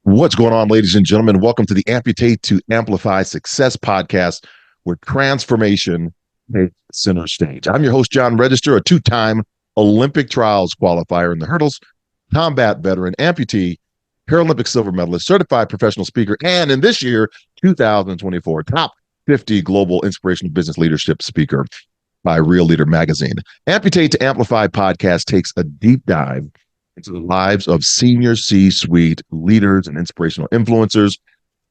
What's going on, ladies and gentlemen? Welcome to the Amputate to Amplify Success podcast, where transformation takes center stage. I'm your host, John Register, a two-time Olympic trials qualifier in the hurdles, combat veteran, amputee, Paralympic silver medalist, certified professional speaker, and in this year, 2024, top 50 global inspirational business leadership speaker by Real Leader magazine. Amputate to Amplify podcast takes a deep dive into the lives of senior C-suite leaders and inspirational influencers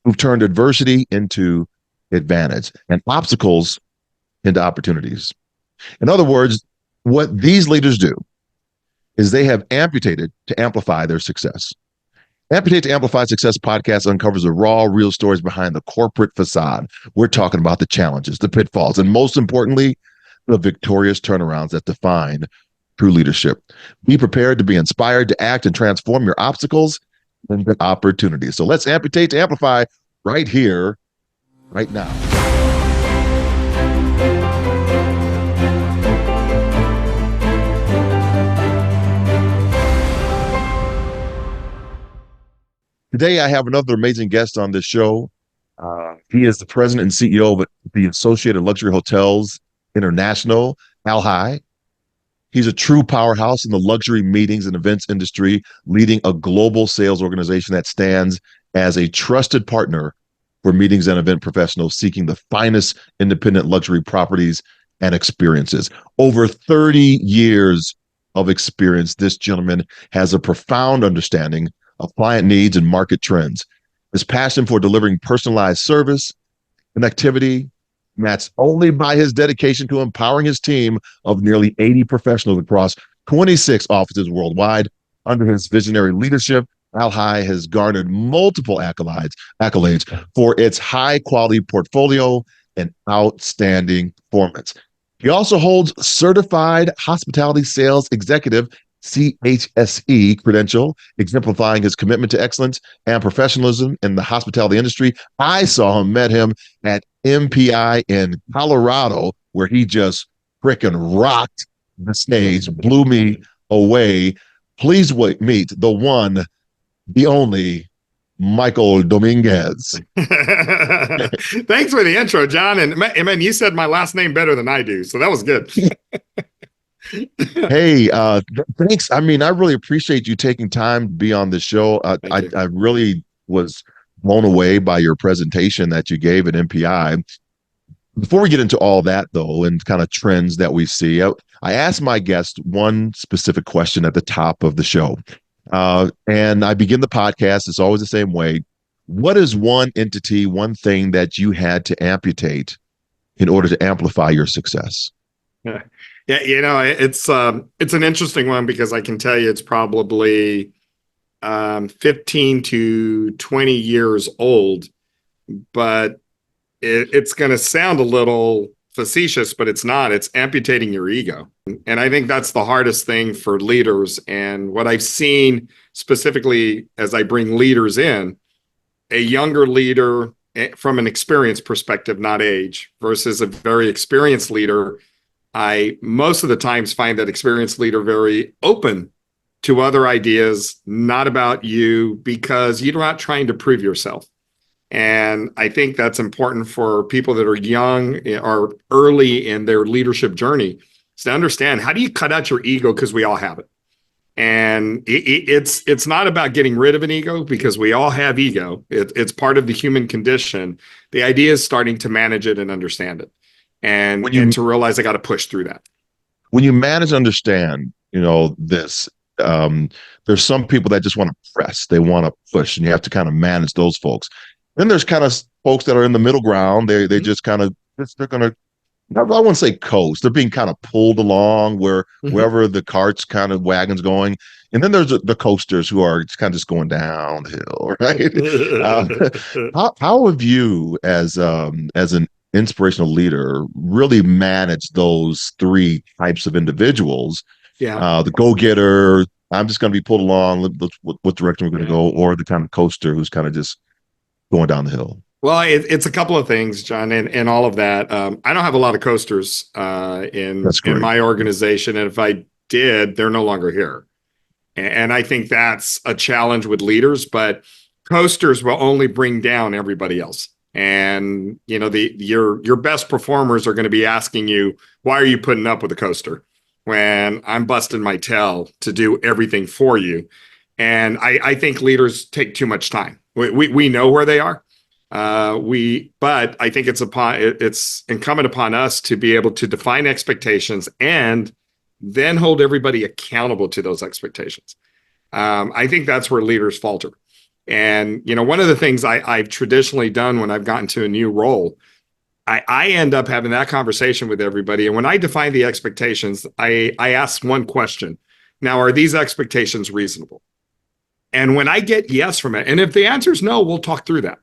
who've turned adversity into advantage and obstacles into opportunities. In other words, what these leaders do is they have amputated to amplify their success. Amputate to Amplify Success podcast uncovers the raw, real stories behind the corporate facade. We're talking about the challenges, the pitfalls, and most importantly, the victorious turnarounds that define true leadership. Be prepared to be inspired to act and transform your obstacles into opportunities. So let's amputate to amplify right here, right now. Today, I have another amazing guest on this show. He is the president and CEO of the Associated Luxury Hotels International, ALHI. He's a true powerhouse in the luxury meetings and events industry, leading a global sales organization that stands as a trusted partner for meetings and event professionals seeking the finest independent luxury properties and experiences. Over 30 years of experience, this gentleman has a profound understanding of client needs and market trends. His passion for delivering personalized service, connectivity, matched only by his dedication to empowering his team of nearly 80 professionals across 26 offices worldwide. Under his visionary leadership, ALHI has garnered multiple accolades for its high-quality portfolio and outstanding performance. He also holds Certified Hospitality Sales Executive CHSE credential, exemplifying his commitment to excellence and professionalism in the hospitality industry. I met him at MPI in Colorado, where he just freaking rocked the stage, blew me away. Please meet the one, the only Michael Dominguez. Thanks for the intro, John. And man, you said my last name better than I do, so that was good. Hey, thanks. I mean, I really appreciate you taking time to be on the show. I really was blown away by your presentation that you gave at MPI. Before we get into all that, though, and kind of trends that we see, I asked my guest one specific question at the top of the show. And I begin the podcast, it's always the same way. What is one entity, one thing that you had to amputate in order to amplify your success? Yeah, it's an interesting one because I can tell you it's probably 15 to 20 years old, but it's going to sound a little facetious, but it's not. It's amputating your ego. And I think that's the hardest thing for leaders. And what I've seen specifically as I bring leaders in, a younger leader from an experience perspective, not age, versus a very experienced leader, I most of the times find that experienced leader very open to other ideas, not about you, because you're not trying to prove yourself. And I think that's important for people that are young or early in their leadership journey, is to understand, how do you cut out your ego? Because we all have it. And it's not about getting rid of an ego, because we all have ego. It's part of the human condition. The idea is starting to manage it and understand it. And to realize I got to push through that. When you manage to understand, this, there's some people that just want to press, they want to push, and you have to kind of manage those folks. Then there's kind of folks that are in the middle ground. They just kind of, they're going to, I wouldn't say coast. They're being kind of pulled along wherever the cart's kind of wagon's going. And then there's the coasters who are just kind of just going downhill, right? How have you, as an inspirational leader, really manage those three types of individuals? Yeah. The go-getter, I'm just going to be pulled along, what direction we're going to go, or the kind of coaster who's kind of just going down the hill? Well, it's a couple of things, John, and all of that. I don't have a lot of coasters in my organization, and if I did, they're no longer here. And I think that's a challenge with leaders, but Coasters will only bring down everybody else. And your best performers are going to be asking you, why are you putting up with a coaster when I'm busting my tail to do everything for you? And I think leaders take too much time. We know where they are. But I think it's incumbent upon us to be able to define expectations and then hold everybody accountable to those expectations. I think that's where leaders falter. And, one of the things I've traditionally done when I've gotten to a new role, I end up having that conversation with everybody. And when I define the expectations, I ask one question. Now, are these expectations reasonable? And when I get yes from it, and if the answer is no, we'll talk through that.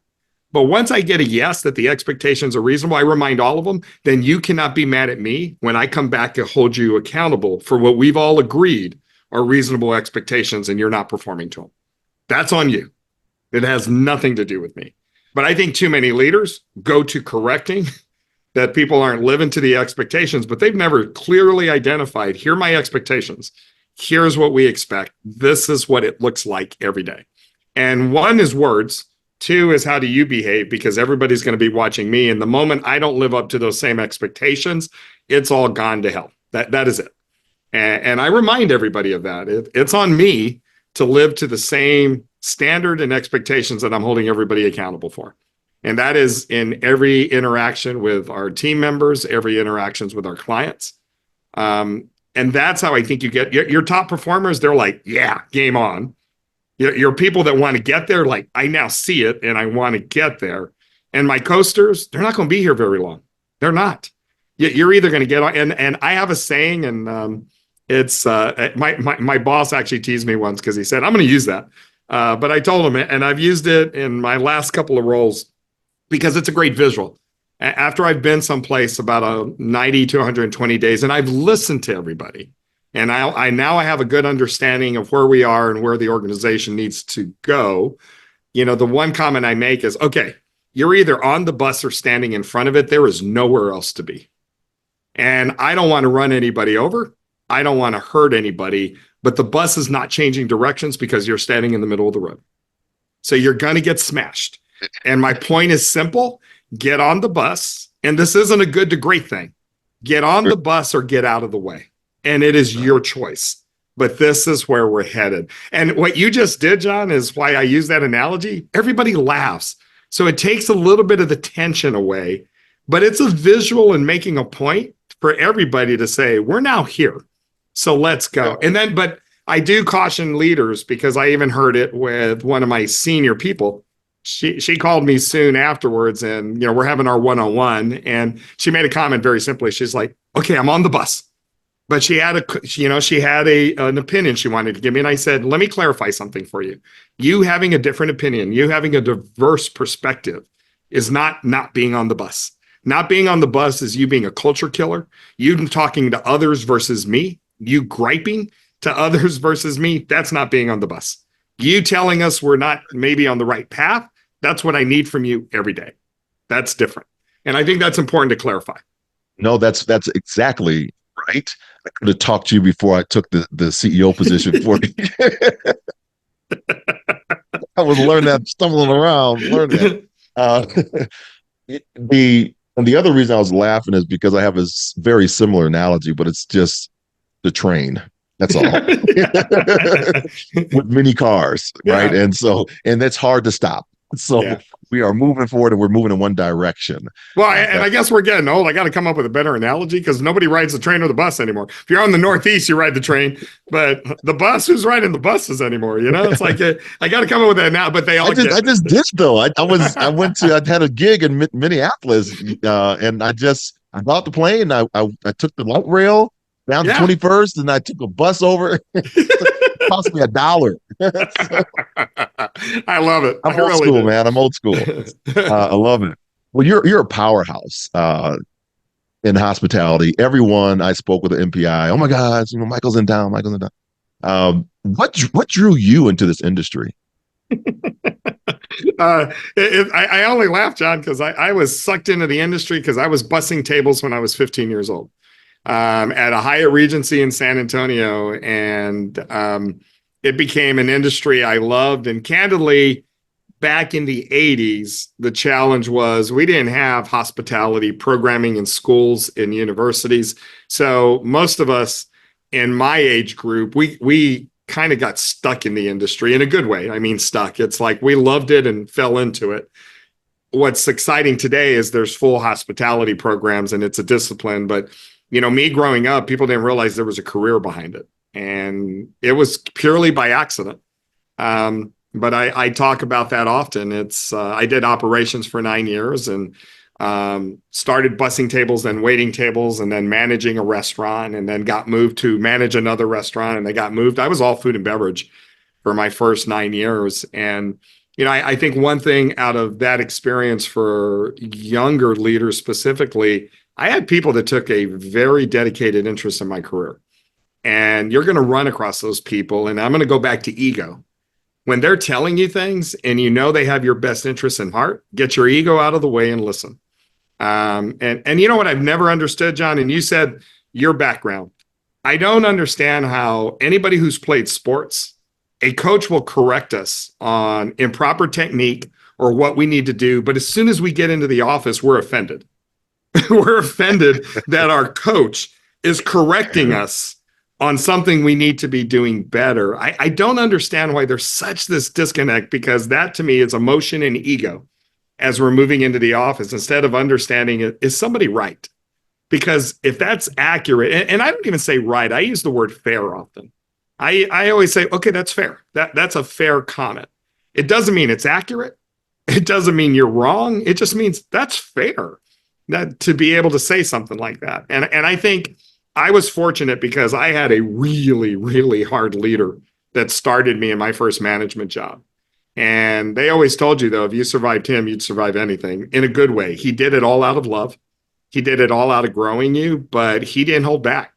But once I get a yes that the expectations are reasonable, I remind all of them, then you cannot be mad at me when I come back to hold you accountable for what we've all agreed are reasonable expectations and you're not performing to them. That's on you. It has nothing to do with me. But I think too many leaders go to correcting that people aren't living to the expectations, but they've never clearly identified, here are my expectations. Here's what we expect. This is what it looks like every day. And one is words. Two is, how do you behave? Because everybody's going to be watching me. And the moment I don't live up to those same expectations, it's all gone to hell. That is it. And I remind everybody of that. It's on me to live to the same standard and expectations that I'm holding everybody accountable for. And that is in every interaction with our team members, every interactions with our clients. And that's how I think you get your top performers. They're like, yeah, game on. Your people that want to get there, like, I now see it and I want to get there. And my coasters, they're not going to be here very long. They're not. You're either going to get on. And I have a saying, and it's my boss actually teased me once because he said, I'm going to use that. But I told him, and I've used it in my last couple of roles because it's a great visual. After I've been someplace about 90 to 120 days, and I've listened to everybody, and I now have a good understanding of where we are and where the organization needs to go. The one comment I make is, okay, you're either on the bus or standing in front of it. There is nowhere else to be. And I don't want to run anybody over. I don't want to hurt anybody, but the bus is not changing directions because you're standing in the middle of the road. So you're going to get smashed. And my point is simple. Get on the bus. And this isn't a good to great thing. Get on the bus or get out of the way. And it is your choice. But this is where we're headed. And what you just did, John, is why I use that analogy. Everybody laughs. So it takes a little bit of the tension away, but it's a visual and making a point for everybody to say, we're now here. So let's go. And then, but I do caution leaders, because I even heard it with one of my senior people. She called me soon afterwards, and we're having our one-on-one, and she made a comment very simply. She's like, okay, I'm on the bus. But she had an opinion she wanted to give me. And I said, let me clarify something for you. You having a different opinion, you having a diverse perspective is not being on the bus. Not being on the bus is you being a culture killer, you talking to others versus me, you griping to others versus me. That's not being on the bus. You telling us we're not maybe on the right path. That's what I need from you every day. That's different. And I think that's important to clarify. No, that's exactly right. I could have talked to you before I took the CEO position for you. I was stumbling around, learning that. The other reason I was laughing is because I have a very similar analogy, but it's just the train. That's all. With many cars, right? And that's hard to stop. So we are moving forward, and we're moving in one direction. Well, and I guess we're getting old. I got to come up with a better analogy, because nobody rides the train or the bus anymore. If you're on the Northeast, you ride the train, but the bus, who's riding the buses anymore? It's like I got to come up with that now. But they all. I just did though. I had a gig in Minneapolis, and I got off the plane. I took the light rail down to 21st, and I took a bus over. It cost me $1. I love it. I'm old school, man. I'm old school. I love it. Well, you're a powerhouse in hospitality. Everyone I spoke with at MPI, oh my gosh, Michael's in town. What drew you into this industry? I only laugh, John, because I was sucked into the industry because I was bussing tables when I was 15 years old. At a Hyatt Regency in San Antonio, and it became an industry I loved. And candidly, back in the 80s, the challenge was we didn't have hospitality programming in schools and universities. So most of us in my age group, we kind of got stuck in the industry in a good way. I mean, stuck. It's like we loved it and fell into it. What's exciting today is there's full hospitality programs and it's a discipline. But, me growing up, people didn't realize there was a career behind it. And it was purely by accident. But I talk about that often. I did operations for 9 years and started bussing tables and waiting tables and then managing a restaurant and then got moved to manage another restaurant and they got moved. I was all food and beverage for my first 9 years. And, I think one thing out of that experience for younger leaders specifically, I had people that took a very dedicated interest in my career. And you're going to run across those people. And I'm going to go back to ego. When they're telling you things and they have your best interests in heart, get your ego out of the way and listen. And you know what I've never understood, John, and you said your background. I don't understand how anybody who's played sports, a coach will correct us on improper technique or what we need to do. But as soon as we get into the office, we're offended. We're offended that our coach is correcting us on something we need to be doing better. I don't understand why there's such this disconnect, because that to me is emotion and ego as we're moving into the office, instead of understanding it, is somebody right? Because if that's accurate, and I don't even say right, I use the word fair often. I always say, okay, that's fair. That's a fair comment. It doesn't mean it's accurate. It doesn't mean you're wrong. It just means that's fair, that to be able to say something like that. And I think I was fortunate because I had a really, really hard leader that started me in my first management job. And they always told you, though, if you survived him, you'd survive anything, in a good way. He did it all out of love. He did it all out of growing you, but he didn't hold back.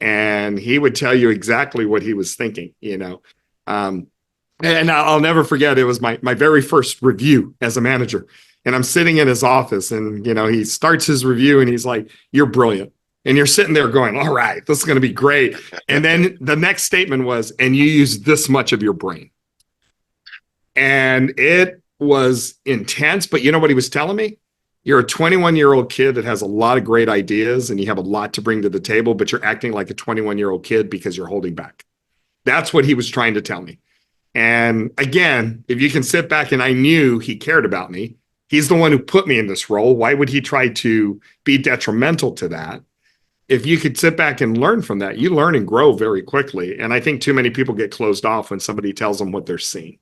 And he would tell you exactly what he was thinking, And I'll never forget, it was my very first review as a manager. And I'm sitting in his office and, he starts his review and he's like, "You're brilliant." And you're sitting there going, "All right, this is going to be great." And then the next statement was, "And you use this much of your brain." And it was intense. But you know what he was telling me? You're a 21-year-old kid that has a lot of great ideas and you have a lot to bring to the table, but you're acting like a 21-year-old kid because you're holding back. That's what he was trying to tell me. And again, if you can sit back, and I knew he cared about me. He's the one who put me in this role. Why would he try to be detrimental to that? If you could sit back and learn from that, you learn and grow very quickly. And I think too many people get closed off when somebody tells them what they're seeing,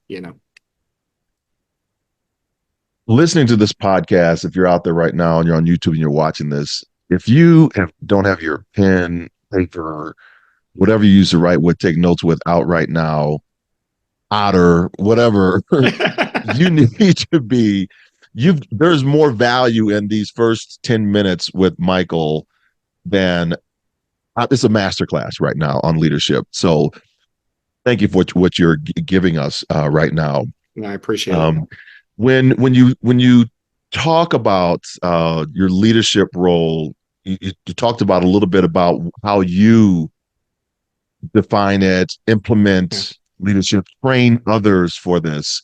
Listening to this podcast, if you're out there right now and you're on YouTube and you're watching this, if you don't have your pen, paper, whatever you use to write with, take notes with out right now, otter, whatever, you need to be, there's more value in these first 10 minutes with Michael than it's a masterclass right now on leadership. So thank you for what you're giving us right now. I appreciate it. When you talk about your leadership role, you talked about a little bit about how you define it, implement leadership, train others for this.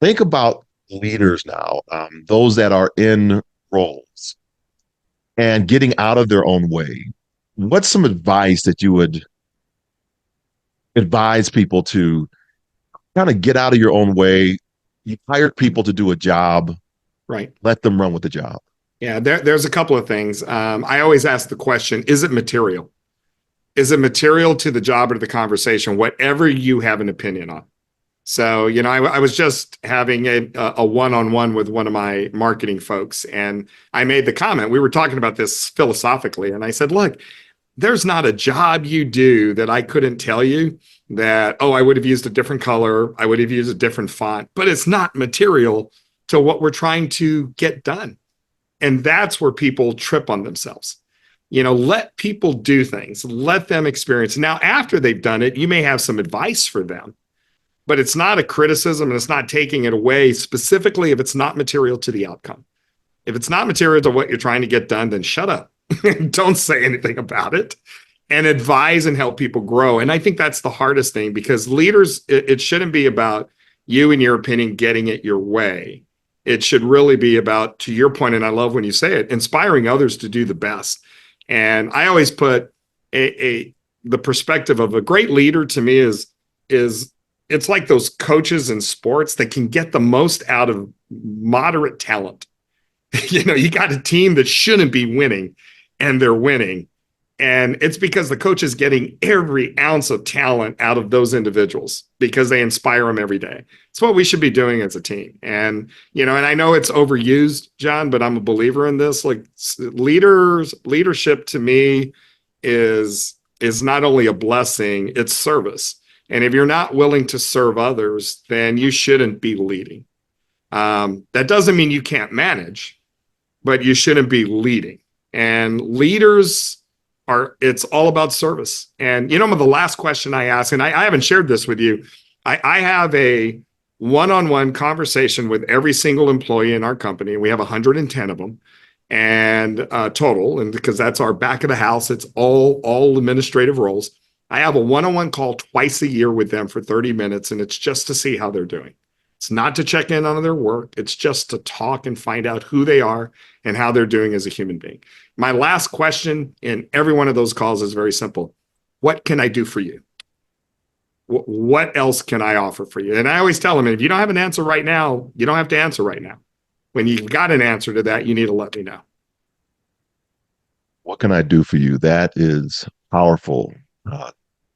Think about leaders now, those that are in roles and getting out of their own way. What's some advice that you would advise people to kind of get out of your own way? You hired people to do a job, right? Let them run with the job. Yeah, there's a couple of things. I always ask the question, is it material? Is it material to the job or to the conversation, whatever you have an opinion on? So, I was just having a one-on-one with one of my marketing folks, and I made the comment, we were talking about this philosophically, and I said, look, there's not a job you do that I couldn't tell you that, I would have used a different color, I would have used a different font, but it's not material to what we're trying to get done. And that's where people trip on themselves. Let people do things, let them experience. Now, after they've done it, you may have some advice for them, but it's not a criticism and it's not taking it away, specifically if it's not material to the outcome. If it's not material to what you're trying to get done, then shut up. Don't say anything about it, and advise and help people grow. And I think that's the hardest thing, because leaders, it shouldn't be about you, in your opinion, getting it your way. It should really be about, to your point, and I love when you say it, inspiring others to do the best. And I always put the perspective of a great leader to me is it's like those coaches in sports that can get the most out of moderate talent. You got a team that shouldn't be winning and they're winning. And it's because the coach is getting every ounce of talent out of those individuals because they inspire them every day. It's what we should be doing as a team. And, and I know it's overused, John, but I'm a believer in this. Like leadership to me is not only a blessing, it's service. And if you're not willing to serve others, then you shouldn't be leading. That doesn't mean you can't manage, but you shouldn't be leading. And leaders it's all about service. And the last question I ask, and I haven't shared this with you, I have a one-on-one conversation with every single employee in our company. We have 110 of them and total, and because that's our back of the house, it's all administrative roles. I have a one-on-one call twice a year with them for 30 minutes, and it's just to see how they're doing. It's not to check in on their work. It's just to talk and find out who they are and how they're doing as a human being. My last question in every one of those calls is very simple. What can I do for you? What else can I offer for you? And I always tell them, if you don't have an answer right now, you don't have to answer right now. When you've got an answer to that, you need to let me know. What can I do for you? That is powerful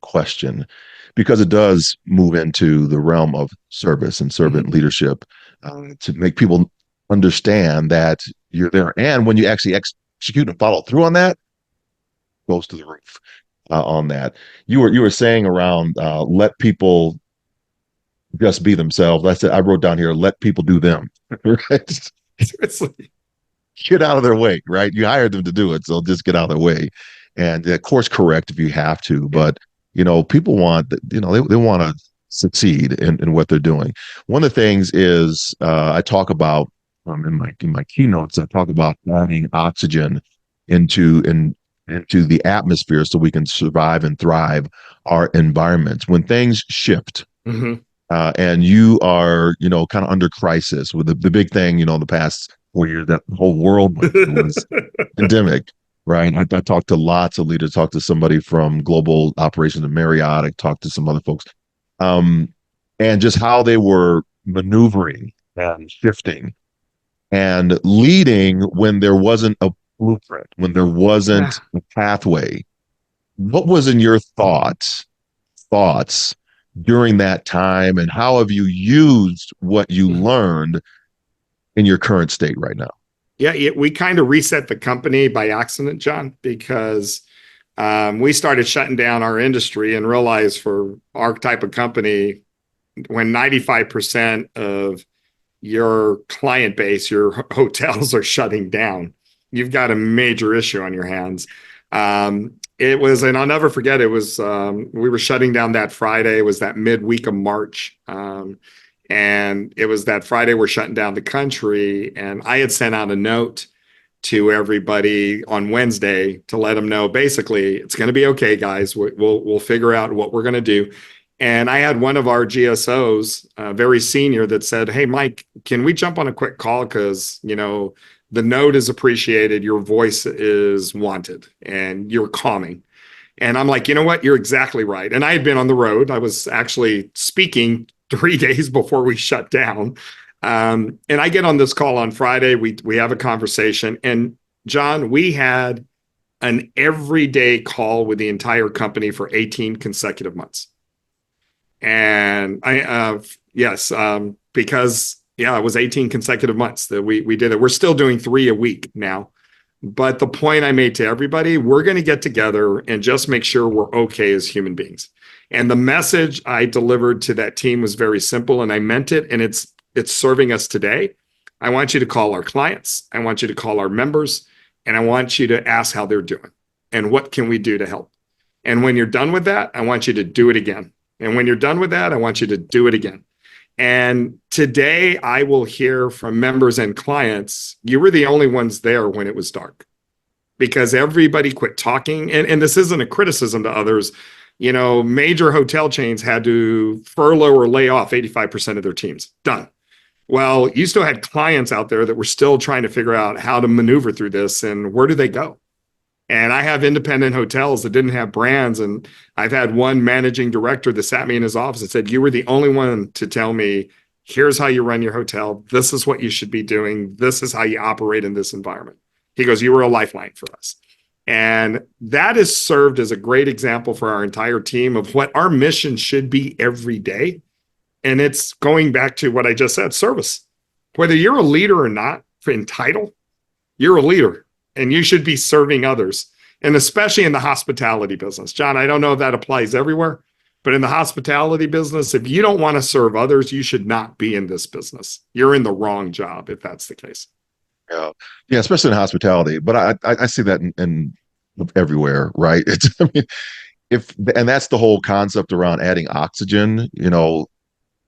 question, because it does move into the realm of service and servant leadership, to make people understand that you're there. And when you actually execute and follow through on that, goes to the roof on that. You were saying around let people just be themselves. I wrote down here, let people do them. Right? Seriously. Get out of their way, right? You hired them to do it, so just get out of their way. And course correct if you have to, but people want, they want to succeed in what they're doing. One of the things is I talk about in my keynotes, I talk about adding oxygen into the atmosphere so we can survive and thrive our environments. When things shift, and you are, kind of under crisis with the big thing, the past 4 years that the whole world went through was pandemic. Right. I talked to lots of leaders, talked to somebody from global operations at Marriott, I talked to some other folks, and just how they were maneuvering and shifting and leading when there wasn't a blueprint, when there wasn't a pathway. What was in your thoughts during that time, and how have you used what you learned in your current state right now? Yeah, we kind of reset the company by accident, John, because we started shutting down our industry and realized for our type of company, when 95% of your client base, your hotels are shutting down, you've got a major issue on your hands. It was, and I'll never forget, it was, we were shutting down that Friday. It was that midweek of March. And it was that Friday we're shutting down the country. And I had sent out a note to everybody on Wednesday to let them know, basically, it's going to be okay, guys. We'll figure out what we're going to do. And I had one of our GSOs, very senior, that said, "Hey, Mike, can we jump on a quick call? Because, the note is appreciated. Your voice is wanted and you're calming." And I'm like, you know what? You're exactly right. And I had been on the road. I was actually speaking 3 days before we shut down. And I get on this call on Friday. We have a conversation. And John, we had an everyday call with the entire company for 18 consecutive months. And because it was 18 consecutive months that we did it. We're still doing 3 a week now. But the point I made to everybody, we're going to get together and just make sure we're okay as human beings. And the message I delivered to that team was very simple, and I meant it, and it's serving us today. I want you to call our clients. I want you to call our members, and I want you to ask how they're doing and what can we do to help. And when you're done with that, I want you to do it again. And when you're done with that, I want you to do it again. And today I will hear from members and clients, you were the only ones there when it was dark, because everybody quit talking. And this isn't a criticism to others, Major hotel chains had to furlough or lay off 85% of their teams. Done. Well, you still had clients out there that were still trying to figure out how to maneuver through this and where do they go? And I have independent hotels that didn't have brands. And I've had one managing director that sat me in his office and said, "You were the only one to tell me, here's how you run your hotel. This is what you should be doing. This is how you operate in this environment." He goes, "You were a lifeline for us." And that has served as a great example for our entire team of what our mission should be every day. And it's going back to what I just said, service. Whether you're a leader or not in title, you're a leader and you should be serving others. And especially in the hospitality business. John, I don't know if that applies everywhere, but in the hospitality business, if you don't want to serve others, you should not be in this business. You're in the wrong job if that's the case. Yeah, yeah, especially in hospitality. But I see that in everywhere, right? I mean, and that's the whole concept around adding oxygen.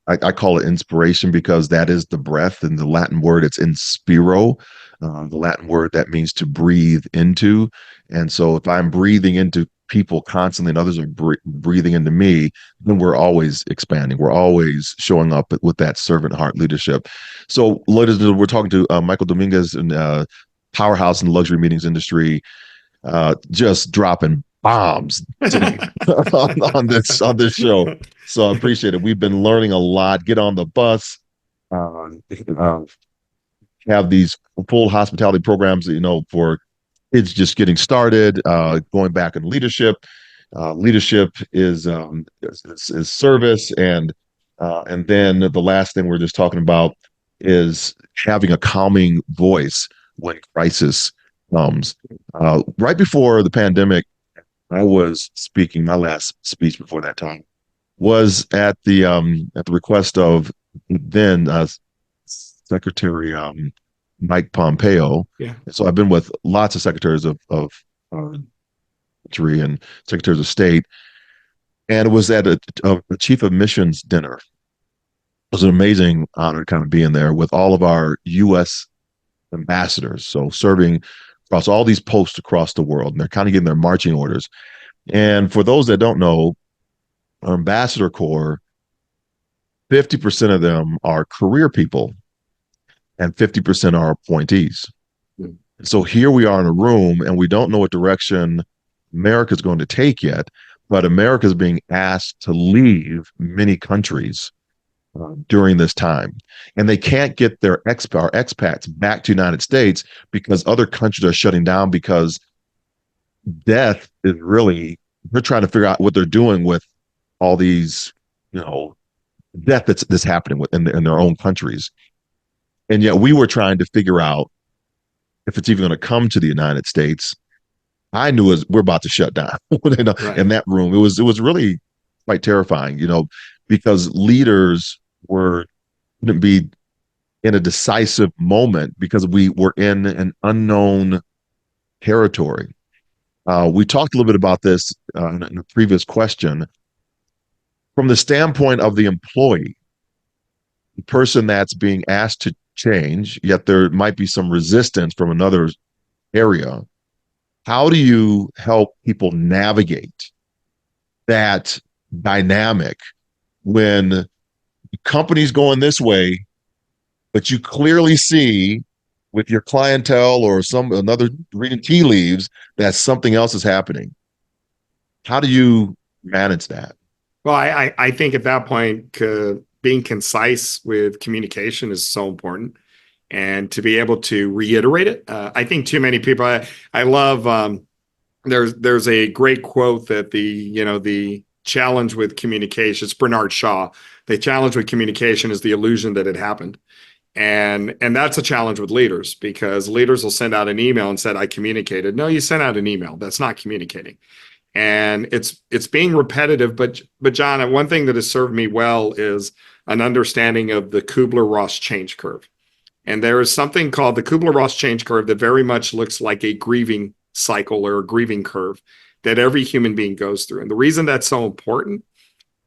I call it inspiration because that is the breath. In the Latin word, it's inspiro, the Latin word that means to breathe into. And so if I'm breathing into people constantly and others are breathing into me, then we're always expanding. We're always showing up with that servant heart leadership. So, ladies and gentlemen, we're talking to Michael Dominguez, in powerhouse in the luxury meetings industry, just dropping bombs on this show. So I appreciate it. We've been learning a lot. Get on the bus. Have these full hospitality programs, for kids just getting started, going back in leadership. Leadership is service, and then the last thing we're just talking about is having a calming voice when crisis comes. Right before the pandemic, I was speaking. My last speech before that time was at the request of then Secretary Mike Pompeo. Yeah. So I've been with lots of secretaries of country and secretaries of state, and it was at a chief of missions dinner. It was an amazing honor to kind of be in there with all of our U.S. ambassadors, so serving across all these posts across the world, and they're kind of getting their marching orders. And for those that don't know, our ambassador corps, 50% of them are career people and 50% are appointees. Mm. So here we are in a room and we don't know what direction America's going to take yet, but America is being asked to leave many countries during this time. And they can't get our expats back to the United States because other countries are shutting down because death is really, they're trying to figure out what they're doing with all these, death that's happening in their own countries. And yet we were trying to figure out if it's even going to come to the United States. I knew we're about to shut down right. In that room. It was really quite terrifying, because leaders wouldn't be in a decisive moment because we were in an unknown territory. We talked a little bit about this in a previous question. From the standpoint of the employee, the person that's being asked to change, yet there might be some resistance from another area. How do you help people navigate that dynamic when the company's going this way, but you clearly see with your clientele or another reading tea leaves that something else is happening? How do you manage that? Well, I think at that point, being concise with communication is so important, and to be able to reiterate it. I think too many people. I love. There's a great quote that the challenge with communication. It's Bernard Shaw. The challenge with communication is the illusion that it happened. And that's a challenge with leaders, because leaders will send out an email and said, "I communicated." No, you sent out an email. That's not communicating. And it's being repetitive. But John, one thing that has served me well is an understanding of the Kubler-Ross change curve. And there is something called the Kubler-Ross change curve that very much looks like a grieving cycle or a grieving curve that every human being goes through. And the reason that's so important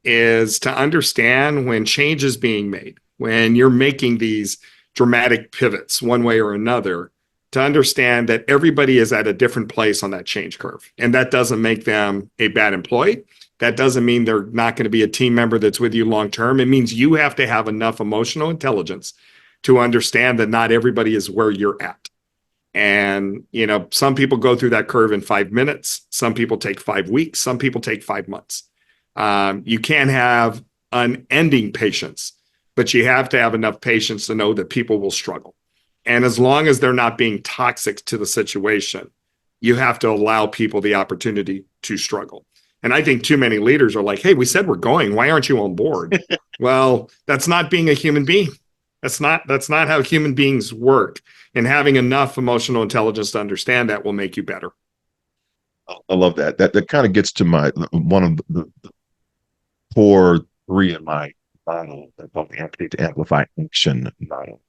is to understand when change is being made, when you're making these dramatic pivots one way or another, to understand that everybody is at a different place on that change curve. And that doesn't make them a bad employee. That doesn't mean they're not going to be a team member that's with you long term. It means you have to have enough emotional intelligence to understand that not everybody is where you're at. And, some people go through that curve in 5 minutes. Some people take 5 weeks. Some people take 5 months. You can't have unending patience, but you have to have enough patience to know that people will struggle. And as long as they're not being toxic to the situation, you have to allow people the opportunity to struggle. And I think too many leaders are like, hey, we said we're going. Why aren't you on board? Well, that's not being a human being. That's not how human beings work. And having enough emotional intelligence to understand that will make you better. I love that. That kind of gets to one of the core three in my model, called the amputate to amplify action model.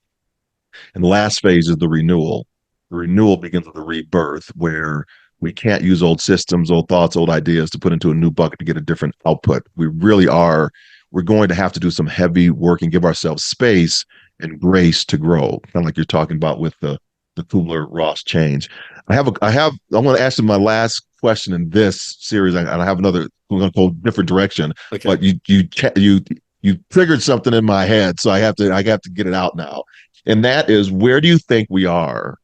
And the last phase is the renewal. The renewal begins with a rebirth, where we can't use old systems, old thoughts, old ideas to put into a new bucket to get a different output. We're going to have to do some heavy work and give ourselves space and grace to grow. Kind of like you're talking about with the Kubler-Ross change. I want to ask you my last question in this series, and I have another. We're going to go a different direction. Okay. But you triggered something in my head, so I have to get it out now. And that is, where do you think we are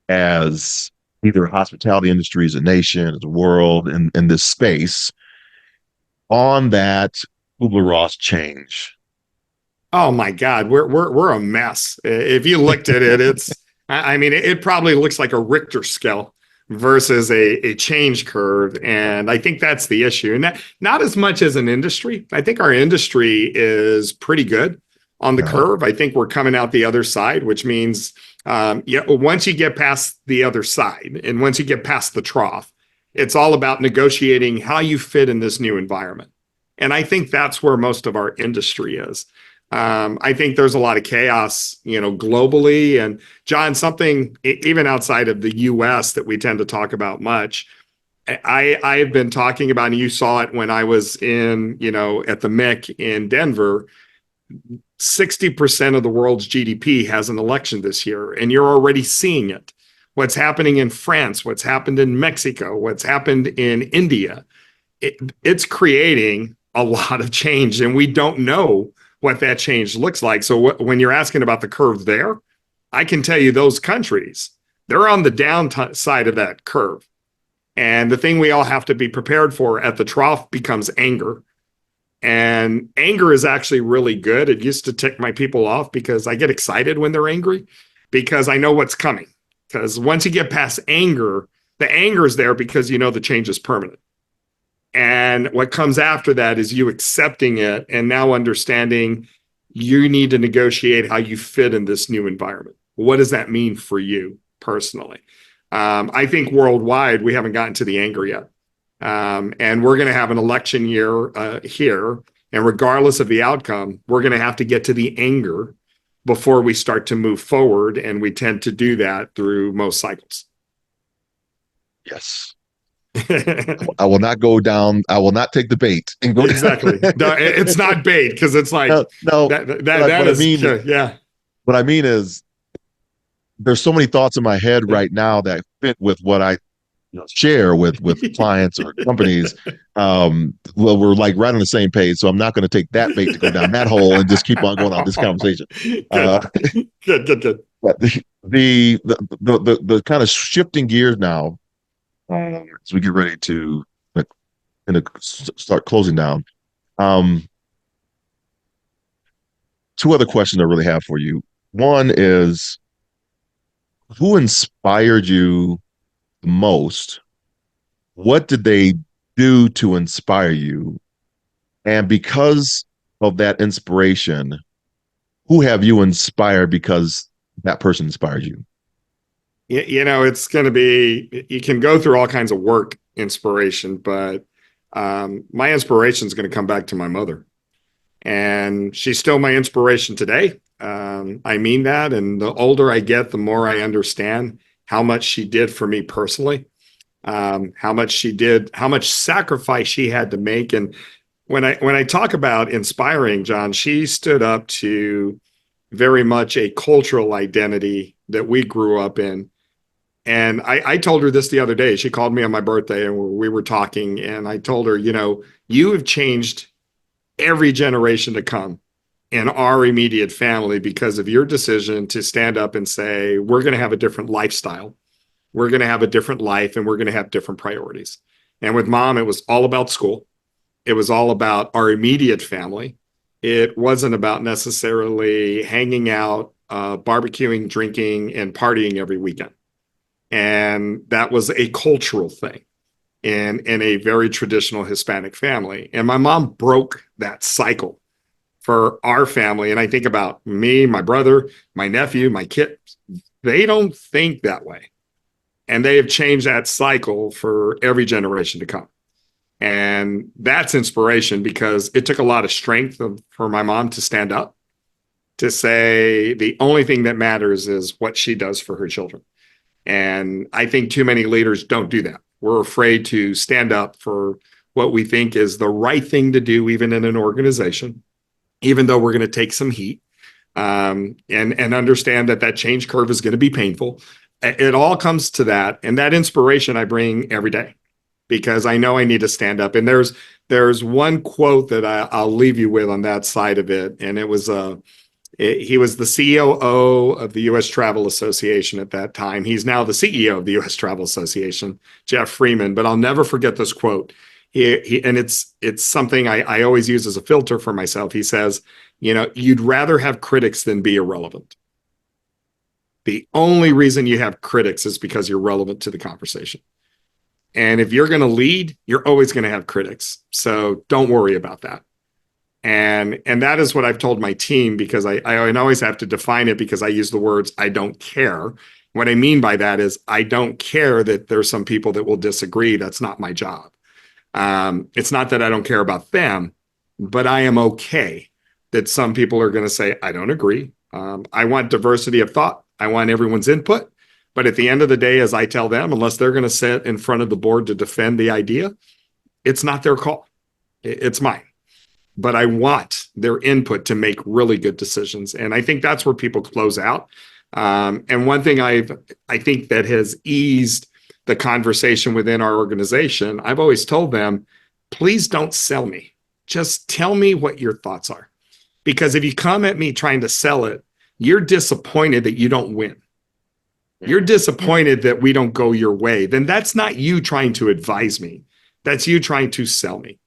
as either a hospitality industry, as a nation, as a world, in this space on that Kubler-Ross change? Oh my God, we're a mess. If you looked at it, it probably looks like a Richter scale versus a change curve. And I think that's the issue. And not as much as an industry. I think our industry is pretty good on the curve. I think we're coming out the other side, which means once you get past the other side and once you get past the trough, it's all about negotiating how you fit in this new environment. And I think that's where most of our industry is. I think there's a lot of chaos, globally. And John, something even outside of the US that we tend to talk about much, I have been talking about, and you saw it when I was in, at the MIC in Denver. 60% of the world's GDP has an election this year, and you're already seeing it. What's happening in France, what's happened in Mexico, what's happened in India, it's creating a lot of change, and we don't know what that change looks like. So when you're asking about the curve there, I can tell you those countries, they're on the downside of that curve. And the thing we all have to be prepared for at the trough becomes anger. And anger is actually really good. It used to tick my people off because I get excited when they're angry because I know what's coming. Because once you get past anger, the anger is there because the change is permanent. And what comes after that is you accepting it and now understanding you need to negotiate how you fit in this new environment. What does that mean for you personally? I think worldwide, we haven't gotten to the anger yet. And we're going to have an election year here. And regardless of the outcome, we're going to have to get to the anger before we start to move forward. And we tend to do that through most cycles. Yes. I will not go down. I will not take the bait and go exactly. No, it's not bait because it's like no. Yeah. What I mean is, there's so many thoughts in my head right now that fit with what I share with clients or companies. Well, we're like right on the same page, so I'm not going to take that bait to go down that hole and just keep on going on this conversation. Good. But the kind of shifting gears now, as we get ready to start closing down. Two other questions I really have for you. One is, who inspired you the most? What did they do to inspire you? And because of that inspiration, who have you inspired because that person inspired you? It's going to be, you can go through all kinds of work inspiration, but my inspiration is going to come back to my mother. And she's still my inspiration today. I mean that. And the older I get, the more I understand how much she did for me personally, how much sacrifice she had to make. And when I talk about inspiring, John, she stood up to very much a cultural identity that we grew up in. And I told her this the other day. She called me on my birthday and we were talking, and I told her, you have changed every generation to come in our immediate family because of your decision to stand up and say, we're going to have a different lifestyle. We're going to have a different life, and we're going to have different priorities. And with Mom, it was all about school. It was all about our immediate family. It wasn't about necessarily hanging out, barbecuing, drinking, and partying every weekend. And that was a cultural thing in a very traditional Hispanic family. And my mom broke that cycle for our family. And I think about me, my brother, my nephew, my kids. They don't think that way. And they have changed that cycle for every generation to come. And that's inspiration, because it took a lot of strength for my mom to stand up, to say the only thing that matters is what she does for her children. And I think too many leaders don't do that. We're afraid to stand up for what we think is the right thing to do, even in an organization, even though we're going to take some heat, and understand that change curve is going to be painful. It all comes to that. And that inspiration I bring every day, because I know I need to stand up. And there's one quote that I'll leave you with on that side of it. And it was he was the COO of the U.S. Travel Association at that time. He's now the CEO of the U.S. Travel Association, Jeff Freeman. But I'll never forget this quote. And it's something I always use as a filter for myself. He says, you'd rather have critics than be irrelevant. The only reason you have critics is because you're relevant to the conversation. And if you're going to lead, you're always going to have critics. So don't worry about that. And that is what I've told my team, because I always have to define it, because I use the words, I don't care. What I mean by that is I don't care that there's some people that will disagree. That's not my job. It's not that I don't care about them, but I am okay that some people are going to say, I don't agree. I want diversity of thought. I want everyone's input. But at the end of the day, as I tell them, unless they're going to sit in front of the board to defend the idea, it's not their call. It's mine. But I want their input to make really good decisions. And I think that's where people close out. And one thing I think that has eased the conversation within our organization, I've always told them, please don't sell me. Just tell me what your thoughts are. Because if you come at me trying to sell it, you're disappointed that you don't win. You're disappointed that we don't go your way. Then that's not you trying to advise me. That's you trying to sell me.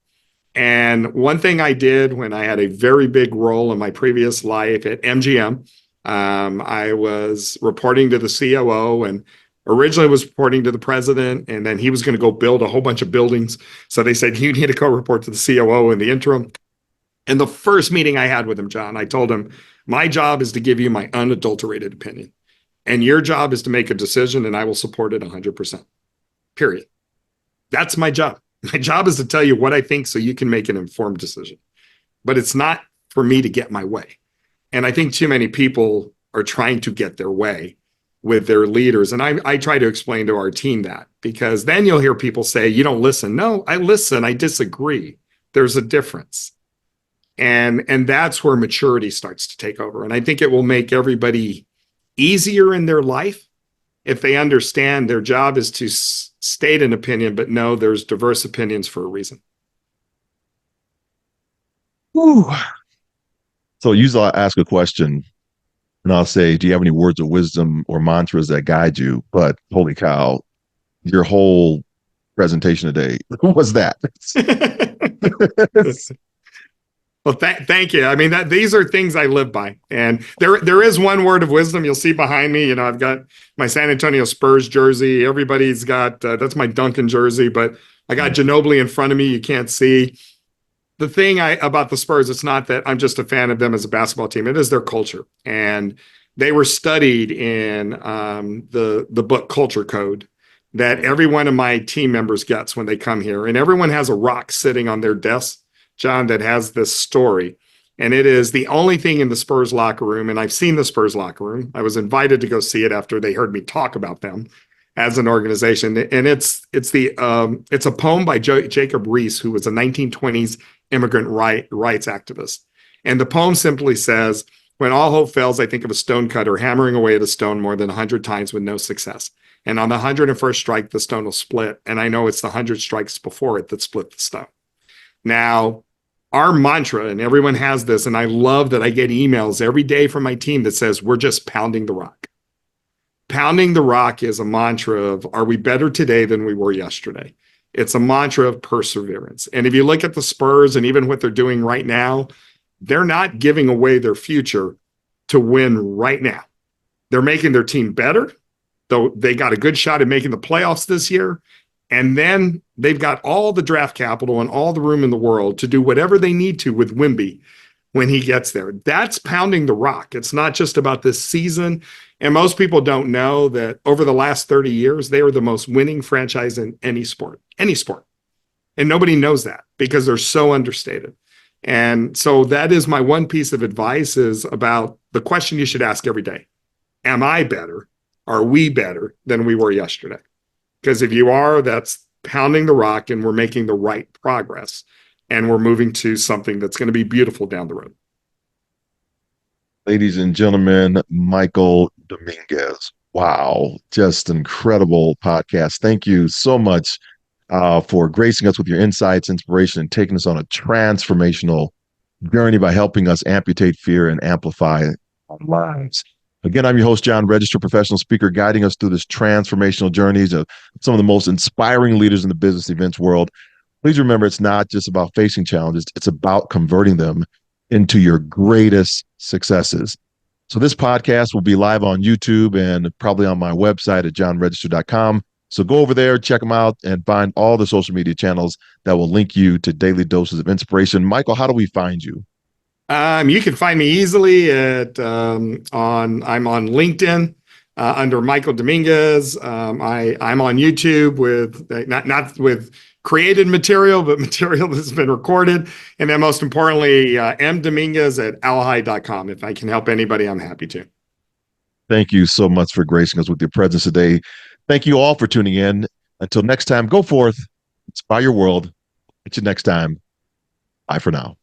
And one thing I did when I had a very big role in my previous life at MGM, I was reporting to the COO, and originally was reporting to the president, and then he was going to go build a whole bunch of buildings. So they said, you need to go report to the COO in the interim. And the first meeting I had with him, John, I told him, my job is to give you my unadulterated opinion. And your job is to make a decision, and I will support it 100%. Period. That's my job. My job is to tell you what I think so you can make an informed decision. But it's not for me to get my way. And I think too many people are trying to get their way with their leaders. And I try to explain to our team that, because then you'll hear people say, you don't listen. No, I listen. I disagree. There's a difference. And that's where maturity starts to take over. And I think it will make everybody easier in their life if they understand their job is to state an opinion, but no, there's diverse opinions for a reason. Whew. So usually I ask a question and I'll say, do you have any words of wisdom or mantras that guide you? But holy cow, your whole presentation today was that. Well, thank you. I mean, these are things I live by. And there is one word of wisdom you'll see behind me. I've got my San Antonio Spurs jersey. Everybody's got, that's my Duncan jersey, but I got Ginobili in front of me. You can't see. The thing about the Spurs, it's not that I'm just a fan of them as a basketball team. It is their culture. And they were studied in the book Culture Code that every one of my team members gets when they come here. And everyone has a rock sitting on their desk, John, that has this story. And it is the only thing in the Spurs locker room. And I've seen the Spurs locker room. I was invited to go see it after they heard me talk about them as an organization. And it's a poem by Jacob Riis, who was a 1920s immigrant rights activist. And the poem simply says, When all hope fails, I think of a stonecutter hammering away at a stone more than 100 times with no success. And on the 101st strike, the stone will split. And I know it's the 100 strikes before it that split the stone. Now, our mantra, and everyone has this, and I love that I get emails every day from my team that says, we're just pounding the rock. Pounding the rock is a mantra of, are we better today than we were yesterday? It's a mantra of perseverance. And if you look at the Spurs and even what they're doing right now, they're not giving away their future to win right now. They're making their team better, though they got a good shot at making the playoffs this year. And then they've got all the draft capital and all the room in the world to do whatever they need to with Wemby when he gets there. That's pounding the rock. It's not just about this season. And most people don't know that over the last 30 years, they were the most winning franchise in any sport. And nobody knows that because they're so understated. And so that is my one piece of advice is about the question you should ask every day. Am I better? Are we better than we were yesterday? Because if you are, that's pounding the rock and we're making the right progress and we're moving to something that's going to be beautiful down the road. Ladies and gentlemen, Michael Dominguez. Wow, just incredible podcast. Thank you so much for gracing us with your insights, inspiration, and taking us on a transformational journey by helping us amputate fear and amplify our lives. Again, I'm your host, John Register, professional speaker, guiding us through this transformational journeys of some of the most inspiring leaders in the business events world. Please remember, it's not just about facing challenges, it's about converting them into your greatest successes. So this podcast will be live on YouTube and probably on my website at johnregister.com. So go over there, check them out, and find all the social media channels that will link you to daily doses of inspiration. Michael, how do we find you? You can find me easily at I'm on LinkedIn under Michael Dominguez. I'm on YouTube with not with created material, but material that's been recorded. And then most importantly, M Dominguez at ALHI.com. If I can help anybody, I'm happy to. Thank you so much for gracing us with your presence today. Thank you all for tuning in. Until next time, go forth, inspire your world. Catch you next time. Bye for now.